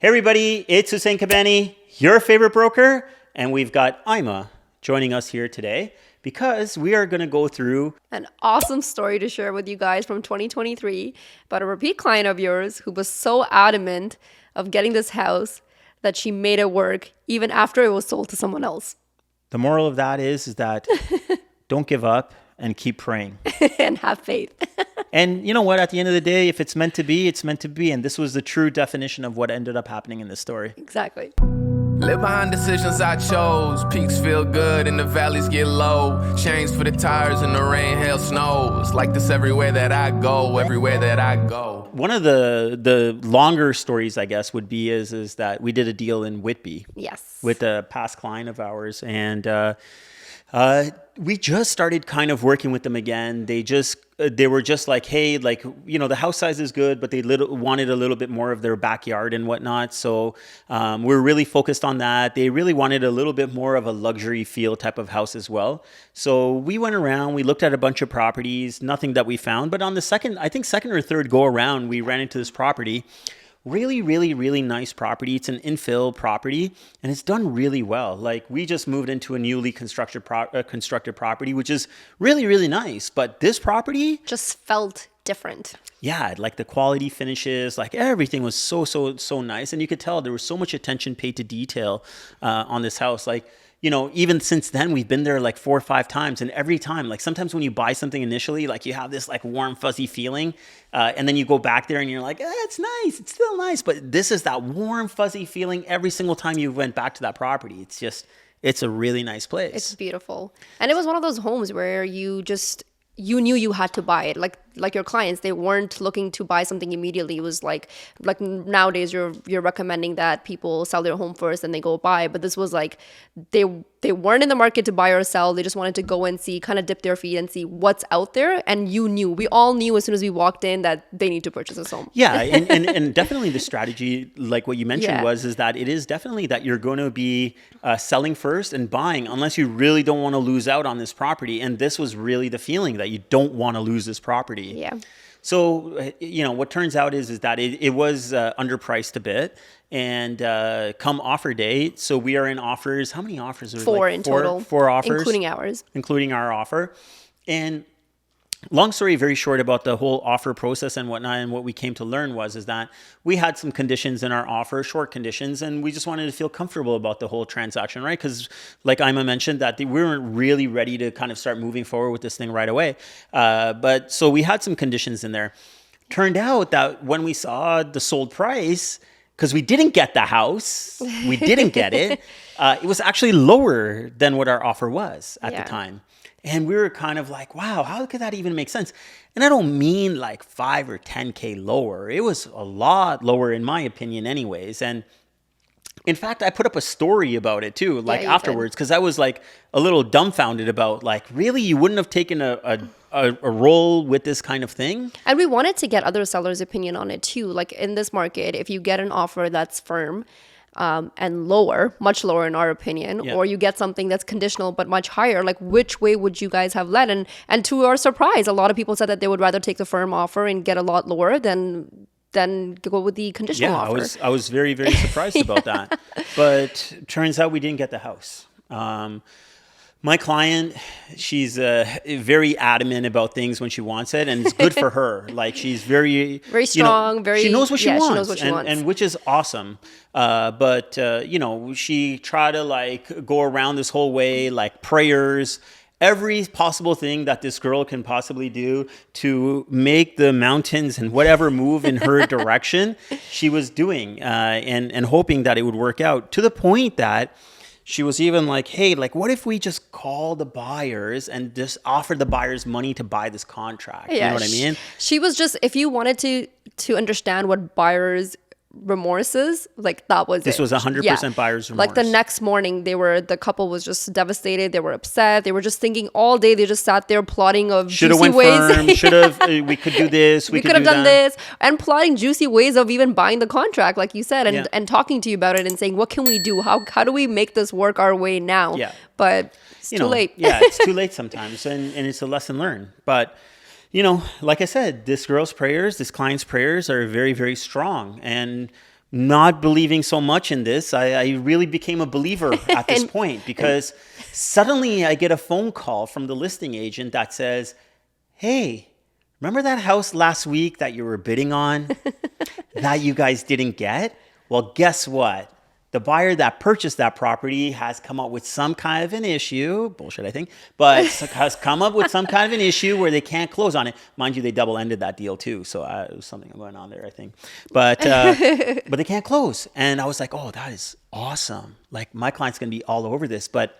Hey everybody, it's Hussein Kabani, your favorite broker, and we've got Aima joining us here today because we are going to go through an awesome story to share with you guys from 2023 about a repeat client of yours who was so adamant of getting this house that she made it work even after it was sold to someone else. The moral of that is that don't give up and keep praying. And have faith. And you know what? At the end of the day, if it's meant to be, it's meant to be. And this was the true definition of what ended up happening in this story. Exactly. Live behind decisions I chose. Peaks feel good and the valleys get low. Chains for the tires and the rain, hail, snows. Like this everywhere that I go, everywhere that I go. One of the longer stories, I guess, would be is that we did a deal in Whitby. Yes. With a past client of ours. And we just started kind of working with them again. They were just like, hey, like, you know, the house size is good, but they wanted a little bit more of their backyard and whatnot. So we're really focused on that. They really wanted a little bit more of a luxury feel type of house as well. So we went around, we looked at a bunch of properties, nothing that we found. But on the second or third go around, we ran into this property. Really, really, really nice property. It's an infill property and it's done really well. Like we just moved into a newly constructed property, which is really, really nice. But this property just felt different. Yeah, like the quality finishes, like everything was so nice. And you could tell there was so much attention paid to detail on this house. Like, you know, even since then, we've been there like 4 or 5 times. And every time, like sometimes when you buy something initially, like you have this like warm, fuzzy feeling. And then you go back there and you're like, it's nice. It's still nice. But this is that warm, fuzzy feeling every single time you went back to that property. It's a really nice place. It's beautiful. And it was one of those homes where you knew you had to buy it. Like your clients, they weren't looking to buy something immediately. It was like nowadays you're recommending that people sell their home first and they go buy. But this was like they weren't in the market to buy or sell. They just wanted to go and see, kind of dip their feet and see what's out there. And we all knew as soon as we walked in that they need to purchase this home. Yeah, and definitely the strategy, like what you mentioned, is that it is definitely that you're going to be selling first and buying unless you really don't want to lose out on this property. And this was really the feeling that you don't want to lose this property. Yeah. So, you know, what turns out is that it was underpriced a bit. And come offer date, so we are in offers. How many offers? 4 in total. 4 offers. Including ours. Including our offer. And long story very short about the whole offer process and whatnot, and what we came to learn is that we had some conditions in our offer, short conditions, and we just wanted to feel comfortable about the whole transaction, right? Because like Aima mentioned, that we weren't really ready to kind of start moving forward with this thing right away. But so we had some conditions in there. Turned out that when we saw the sold price, because we didn't get the house, we didn't get it, it was actually lower than what our offer was at the time. And we were kind of like, wow, how could that even make sense? And I don't mean like 5 or 10K lower. It was a lot lower in my opinion anyways. And in fact, I put up a story about it too, like afterwards, because I was like a little dumbfounded about like, really, you wouldn't have taken a role with this kind of thing? And we wanted to get other sellers' opinion on it too. Like in this market, if you get an offer that's firm, and lower, much lower in our opinion, or you get something that's conditional but much higher, like which way would you guys have led? And to our surprise, a lot of people said that they would rather take the firm offer and get a lot lower than go with the conditional offer. I was very, very surprised about that. But turns out we didn't get the house. My client, she's very adamant about things when she wants it, and it's good for her. Like she's very strong, she knows what she wants, she knows what she wants, and which is awesome. But you know, she tried to like go around this whole way, like prayers, every possible thing that this girl can possibly do to make the mountains and whatever move in her direction, she was doing, and hoping that it would work out, to the point that she was even like, hey, like, what if we just call the buyers and just offer the buyers money to buy this contract? Yeah, you know what I mean? She was just, if you wanted to understand what buyers remorses, like that was this it. was 100% buyer's remorse. Like the next morning, the couple was just devastated. They were upset. They were just thinking all day. They just sat there plotting of juicy ways. Should have. We could do this. We could have done this, and plotting juicy ways of even buying the contract, like you said, and talking to you about it and saying, what can we do? How do we make this work our way now? Yeah. But it's too late. Yeah, it's too late sometimes, and it's a lesson learned. But you know, like I said, this client's prayers are very, very strong. And not believing so much in this, I really became a believer at this point, because suddenly I get a phone call from the listing agent that says, hey, remember that house last week that you were bidding on that you guys didn't get? Well, guess what? The buyer that purchased that property has come up with some kind of an issue, bullshit, I think, but has come up with some kind of an issue where they can't close on it. Mind you, they double-ended that deal too, so it was something going on there, I think. But they can't close. And I was like, oh, that is awesome. Like, my client's going to be all over this. But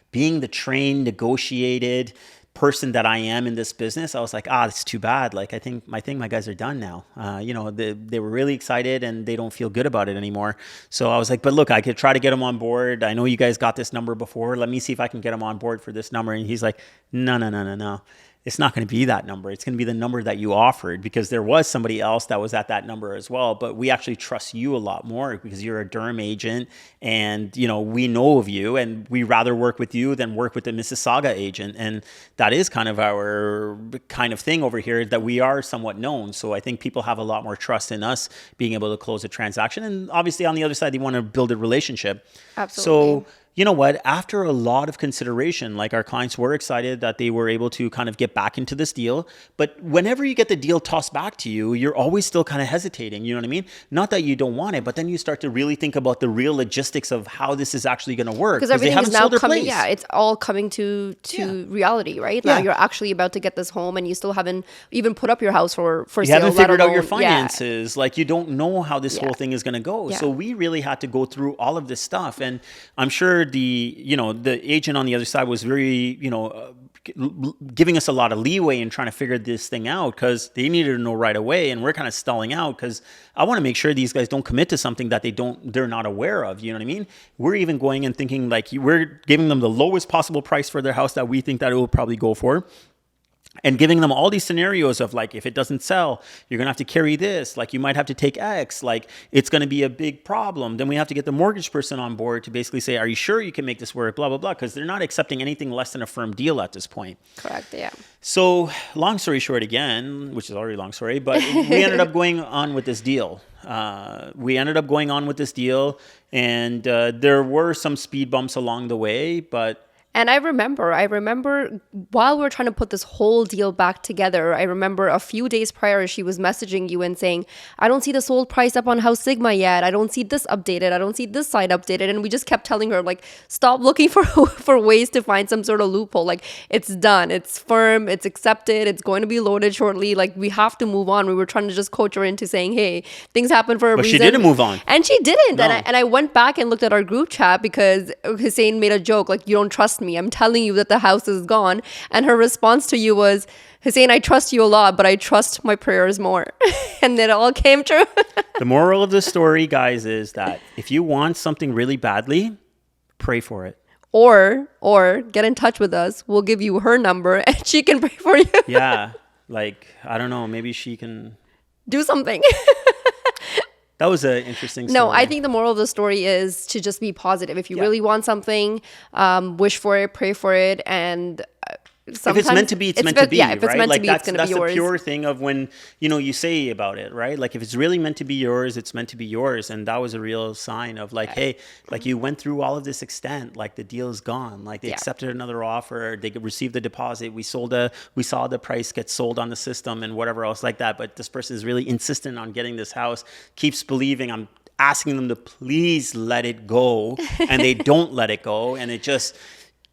being the trained, negotiated person that I am in this business, I was like, it's too bad. Like, I think my guys are done now. They were really excited and they don't feel good about it anymore. So I was like, but look, I could try to get them on board. I know you guys got this number before. Let me see if I can get them on board for this number. And he's like, no. It's not going to be that number. It's going to be the number that you offered, because there was somebody else that was at that number as well. But we actually trust you a lot more because you're a Durham agent, and we know of you, and we rather work with you than work with the Mississauga agent. And that is kind of our kind of thing over here, that we are somewhat known. So I think people have a lot more trust in us being able to close a transaction. And obviously on the other side, they want to build a relationship. Absolutely. So you know what? After a lot of consideration, like, our clients were excited that they were able to kind of get back into this deal. But whenever you get the deal tossed back to you, you're always still kind of hesitating. You know what I mean? Not that you don't want it, but then you start to really think about the real logistics of how this is actually going to work. Because everything is now coming. Place. Yeah, it's all coming to reality, right? Now you're actually about to get this home, and you still haven't even put up your house for sale. You haven't figured out your finances. Like, you don't know how this whole thing is going to go. Yeah. So we really had to go through all of this stuff. And I'm sure the agent on the other side was very, giving us a lot of leeway in trying to figure this thing out, because they needed to know right away. And we're kind of stalling out because I want to make sure these guys don't commit to something that they're not aware of. You know what I mean? We're even going and thinking, like, we're giving them the lowest possible price for their house that we think that it will probably go for. And giving them all these scenarios of, like, if it doesn't sell, you're going to have to carry this. Like, you might have to take X. Like, it's going to be a big problem. Then we have to get the mortgage person on board to basically say, are you sure you can make this work? Blah, blah, blah. Because they're not accepting anything less than a firm deal at this point. Correct, yeah. So long story short again, which is already a long story, but we ended up going on with this deal. And there were some speed bumps along the way, but... And I remember while we were trying to put this whole deal back together, I remember a few days prior, she was messaging you and saying, I don't see the sold price up on House Sigma yet. I don't see this updated. I don't see this side updated. And we just kept telling her, like, stop looking for ways to find some sort of loophole. Like, it's done. It's firm. It's accepted. It's going to be loaded shortly. Like, we have to move on. We were trying to just coach her into saying, hey, things happen for a reason. But she didn't move on. And she didn't. No. And I went back and looked at our group chat, because Hussein made a joke, like, you don't trust me. I'm telling you that the house is gone. And her response to you was, Hussein, I trust you a lot, but I trust my prayers more. And it all came true. The moral of the story, guys, is that if you want something really badly, pray for it. Or get in touch with us. We'll give you her number and she can pray for you. Yeah. Like, I don't know, maybe she can do something. That was an interesting story. No, I think the moral of the story is to just be positive. If you really want something, wish for it, pray for it, and if it's meant to be, it's meant to be. Yeah, if it's right? meant Like, to be, it's going to be yours. That's the pure thing of when, you say about it, right? Like, if it's really meant to be yours, it's meant to be yours. And that was a real sign of, like, hey, like, you went through all of this extent, like, the deal is gone. Like, they accepted another offer, they received the deposit, we saw the price get sold on the system and whatever else like that. But this person is really insistent on getting this house, keeps believing, I'm asking them to please let it go, and they don't let it go. And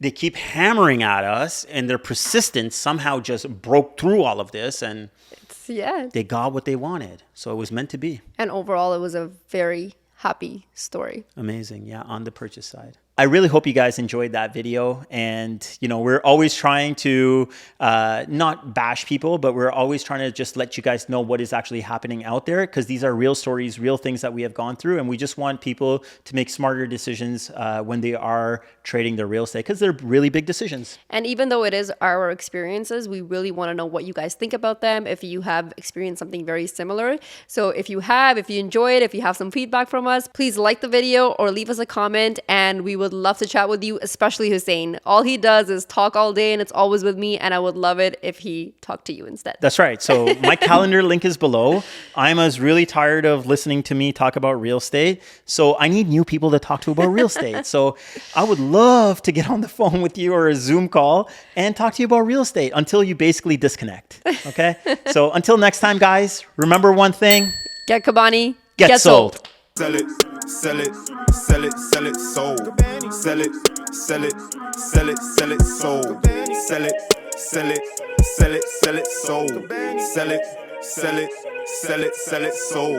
they keep hammering at us, and their persistence somehow just broke through all of this, and they got what they wanted. So it was meant to be. And overall, it was a very happy story. Amazing. Yeah, on the purchase side. I really hope you guys enjoyed that video. And, we're always trying to not bash people, but we're always trying to just let you guys know what is actually happening out there, because these are real stories, real things that we have gone through. And we just want people to make smarter decisions when they are trading their real estate, because they're really big decisions. And even though it is our experiences, we really want to know what you guys think about them, if you have experienced something very similar. So if you enjoyed, if you have some feedback from us, please like the video or leave us a comment, and we will would love to chat with you, especially Hussein. All he does is talk all day and it's always with me. And I would love it if he talked to you instead. That's right. So my calendar link is below. Aima's really tired of listening to me talk about real estate. So I need new people to talk to about real estate. So I would love to get on the phone with you or a Zoom call and talk to you about real estate until you basically disconnect. Okay. So until next time, guys, remember one thing. Get Kabani. Get sold. Sell it, sell it, sell it, sell it, sold. Sell it, sell it, sell it, sell it, sold. Sell it, sell it, sell it, sell it, sold. Sell it, sell it, sell it, sell it, sold.